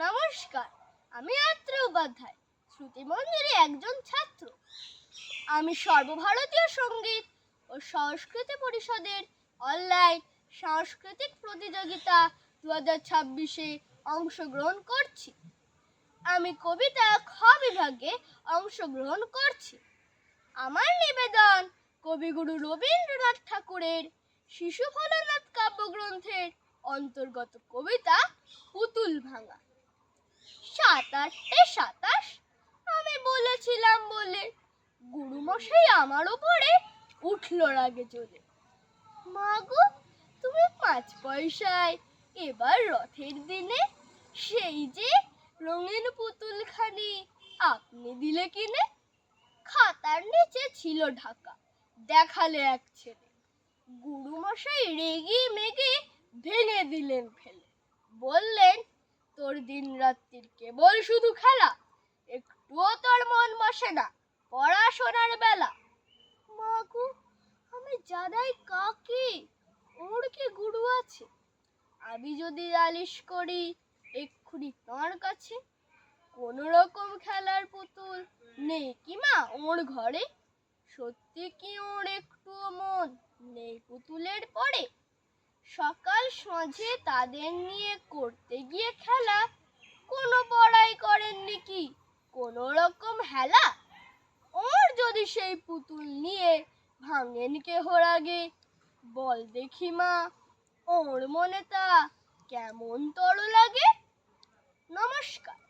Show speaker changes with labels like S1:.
S1: নমস্কার, আমি আত্রে উপাধ্যায়, শ্রুতি মন্দিরে একজন ছাত্র। আমি সর্বভারতীয় সঙ্গীত ও সংস্কৃতি পরিষদের অনলাইন সাংস্কৃতিক প্রতিযোগিতা 2026-এ অংশগ্রহণ করছি। আমি কবিতা খ বিভাগে অংশগ্রহণ করছি। আমার নিবেদন কবিগুরু রবীন্দ্রনাথ ঠাকুরের শিশু ভোলানাথ কাব্যগ্রন্থের অন্তর্গত কবিতা পুতুল ভাঙা। 27-27 আমি বলেছিলাম বলে গুরুমশাই আমার উপরে উঠল রাগে চলে। মাগো, তুমি 5 পয়সায় এবার রথের দিনে সেই যে রঙিন পুতুলখানি আপনি দিলে কিনে। খাতার নিচে ছিল ঢাকা, দেখালে এক ছেলে। গুরুমশাই রেগে মেগে ভেঙে দিলেন ফেলে। বললেন, তোর দিন রাত্রির কেবল শুধু খেলা, একটুও তোর মন বসে না পড়াশোনার বেলা। মাগো, আমি জানাই কাকে, ওর কি গুরু আছে? আমি যদি নালিশ করি এক্ষুনি তাঁর কাছে। কোন রকম খেলার পুতুল নেই কি মা ওর ঘরে? সত্যি কি ওর একটুও মন নেই পুতুলের পরে? সকাল সন্ধে তাদের নিয়ে করতে গিয়ে খেলা, কোনো পড়াই করেননি কি কোন রকম হেলা? ওর যদি সেই পুতুল নিয়ে ভাঙেন কেহর আগে, বল দেখি মা ওর মনে তা কেমন তর লাগে। নমস্কার।